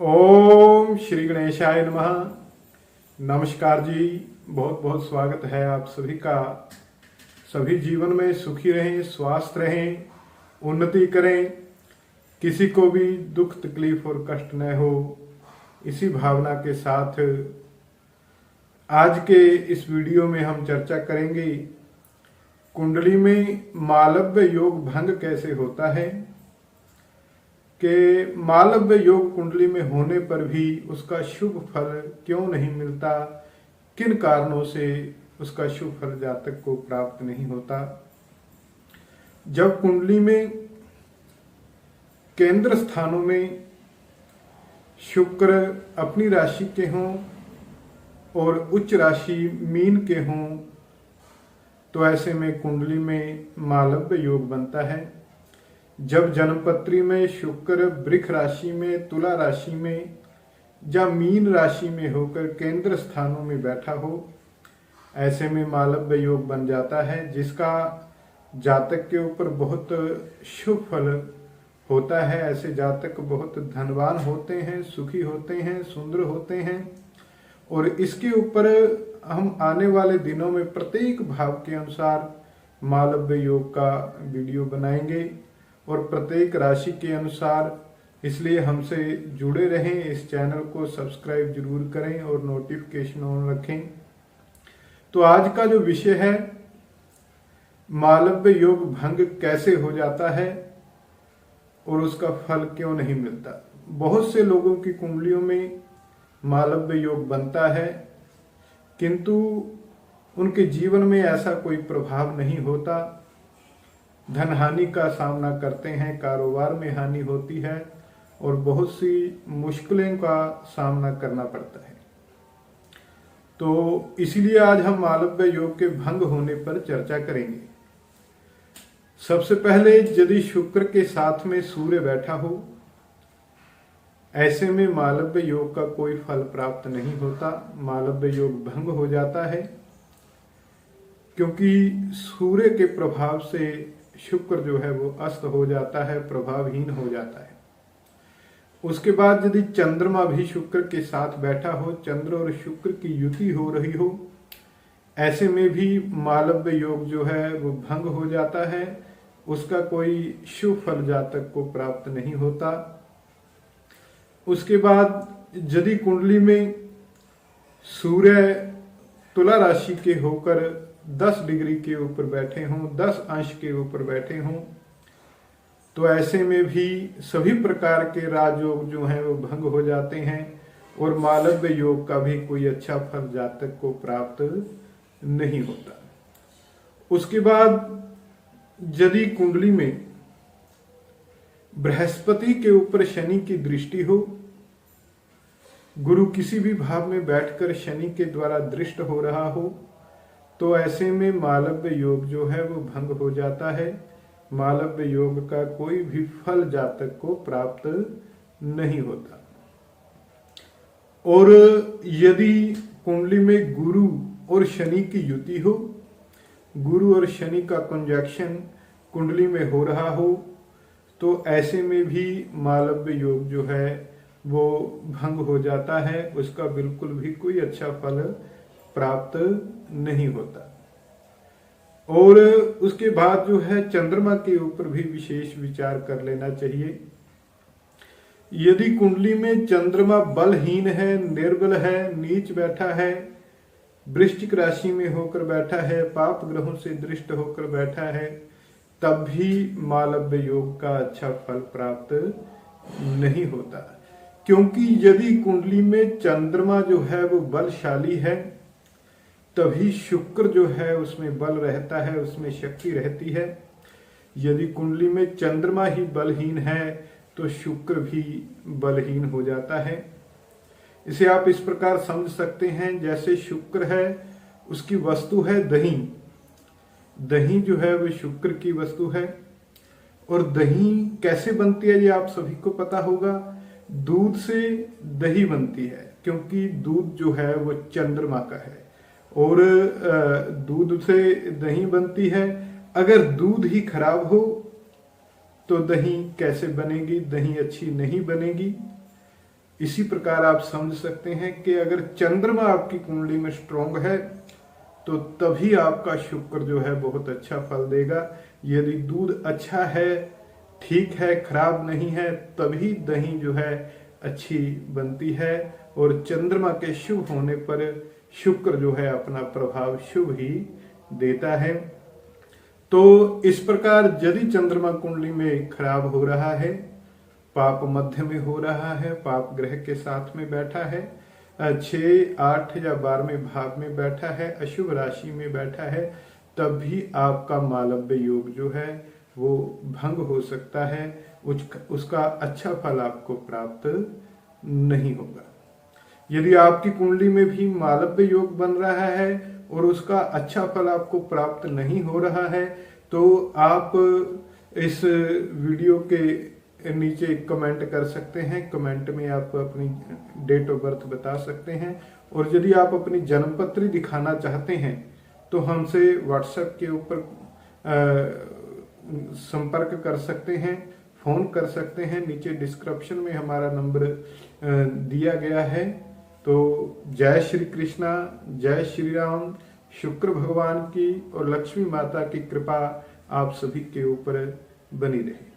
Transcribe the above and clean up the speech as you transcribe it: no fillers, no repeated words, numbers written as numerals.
ओम श्री गणेशाय नमः। नमस्कार जी, बहुत बहुत स्वागत है आप सभी का। सभी जीवन में सुखी रहें, स्वस्थ रहें, उन्नति करें, किसी को भी दुख तकलीफ और कष्ट न हो, इसी भावना के साथ आज के इस वीडियो में हम चर्चा करेंगे कुंडली में मालव्य योग भंग कैसे होता है, कि मालव्य योग कुंडली में होने पर भी उसका शुभ फल क्यों नहीं मिलता, किन कारणों से उसका शुभ फल जातक को प्राप्त नहीं होता। जब कुंडली में केंद्र स्थानों में शुक्र अपनी राशि के हों और उच्च राशि मीन के हों, तो ऐसे में कुंडली में मालव्य योग बनता है। जब जन्मपत्री में शुक्र वृष राशि में, तुला राशि में या मीन राशि में होकर केंद्र स्थानों में बैठा हो, ऐसे में मालव्य योग बन जाता है, जिसका जातक के ऊपर बहुत शुभ फल होता है। ऐसे जातक बहुत धनवान होते हैं, सुखी होते हैं, सुंदर होते हैं। और इसके ऊपर हम आने वाले दिनों में प्रत्येक भाव के अनुसार मालव्य योग का वीडियो बनाएंगे और प्रत्येक राशि के अनुसार। इसलिए हमसे जुड़े रहें, इस चैनल को सब्सक्राइब जरूर करें और नोटिफिकेशन ऑन रखें। तो आज का जो विषय है, मालव्य योग भंग कैसे हो जाता है और उसका फल क्यों नहीं मिलता। बहुत से लोगों की कुंडलियों में मालव्य योग बनता है, किंतु उनके जीवन में ऐसा कोई प्रभाव नहीं होता। धन हानि का सामना करते हैं, कारोबार में हानि होती है और बहुत सी मुश्किलों का सामना करना पड़ता है। तो इसीलिए आज हम मालव्य योग के भंग होने पर चर्चा करेंगे। सबसे पहले, यदि शुक्र के साथ में सूर्य बैठा हो, ऐसे में मालव्य योग का कोई फल प्राप्त नहीं होता, मालव्य योग भंग हो जाता है। क्योंकि सूर्य के प्रभाव से शुक्र जो है वो अस्त हो जाता है, प्रभावहीन हो जाता है। उसके बाद यदि चंद्रमा भी शुक्र के साथ बैठा हो, चंद्र और शुक्र की युति हो रही हो, ऐसे में भी मालव्य योग जो है वो भंग हो जाता है, उसका कोई शुभ फल जातक को प्राप्त नहीं होता। उसके बाद यदि कुंडली में सूर्य तुला राशि के होकर 10 डिग्री के ऊपर बैठे हों, 10 अंश के ऊपर बैठे हों, तो ऐसे में भी सभी प्रकार के राजयोग जो हैं वो भंग हो जाते हैं और मालव्य योग का भी कोई अच्छा फल जातक को प्राप्त नहीं होता। उसके बाद यदि कुंडली में बृहस्पति के ऊपर शनि की दृष्टि हो, गुरु किसी भी भाव में बैठकर शनि के द्वारा दृष्ट हो रहा हो, तो ऐसे में मालव्य योग जो है वो भंग हो जाता है। मालव्य योग का कोई भी फल जातक को प्राप्त नहीं होता। और यदि कुंडली में गुरु और शनि की युति हो, गुरु और शनि का कंजक्शन कुंडली में हो रहा हो, तो ऐसे में भी मालव्य योग जो है वो भंग हो जाता है, उसका बिल्कुल भी कोई अच्छा फल प्राप्त नहीं होता। और उसके बाद जो है चंद्रमा के ऊपर भी विशेष विचार कर लेना चाहिए। यदि कुंडली में चंद्रमा बलहीन है, निर्बल है, नीच बैठा है, वृश्चिक राशि में होकर बैठा है, पाप ग्रहों से दृष्ट होकर बैठा है, तब भी मालव्य योग का अच्छा फल प्राप्त नहीं होता। क्योंकि यदि कुंडली में चंद्रमा जो है वो बलशाली है, तभी शुक्र जो है उसमें बल रहता है, उसमें शक्ति रहती है। यदि कुंडली में चंद्रमा ही बलहीन है, तो शुक्र भी बलहीन हो जाता है। इसे आप इस प्रकार समझ सकते हैं, जैसे शुक्र है, उसकी वस्तु है दही। दही जो है वो शुक्र की वस्तु है। और दही कैसे बनती है ये आप सभी को पता होगा। दूध से दही बनती है, क्योंकि दूध जो है वो चंद्रमा का है और दूध से दही बनती है। अगर दूध ही खराब हो तो दही कैसे बनेगी, दही अच्छी नहीं बनेगी। इसी प्रकार आप समझ सकते हैं कि अगर चंद्रमा आपकी कुंडली में स्ट्रांग है तो तभी आपका शुक्र जो है बहुत अच्छा फल देगा। यदि दूध अच्छा है, ठीक है, खराब नहीं है, तभी दही जो है अच्छी बनती है। और चंद्रमा के शुभ होने पर शुक्र जो है अपना प्रभाव शुभ ही देता है। तो इस प्रकार यदि चंद्रमा कुंडली में खराब हो रहा है, पाप मध्य में हो रहा है, पाप ग्रह के साथ में बैठा है, 6, 8 या 12वें भाव में बैठा है, अशुभ राशि में बैठा है, तब भी आपका मालव्य योग जो है वो भंग हो सकता है। उसका अच्छा फल आपको प्राप्त नहीं होगा। यदि आपकी कुंडली में भी मालव्य योग बन रहा है और उसका अच्छा फल आपको प्राप्त नहीं हो रहा है, तो आप इस वीडियो के नीचे कमेंट कर सकते हैं। कमेंट में आप अपनी डेट ऑफ बर्थ बता सकते हैं। और यदि आप अपनी जन्मपत्री दिखाना चाहते हैं तो हमसे व्हाट्सएप के ऊपर संपर्क कर सकते हैं, फोन कर सकते हैं। नीचे डिस्क्रिप्शन में हमारा नंबर दिया गया है। तो जय श्री कृष्णा, जय श्री राम। शुक्र भगवान की और लक्ष्मी माता की कृपा आप सभी के ऊपर बनी रहे।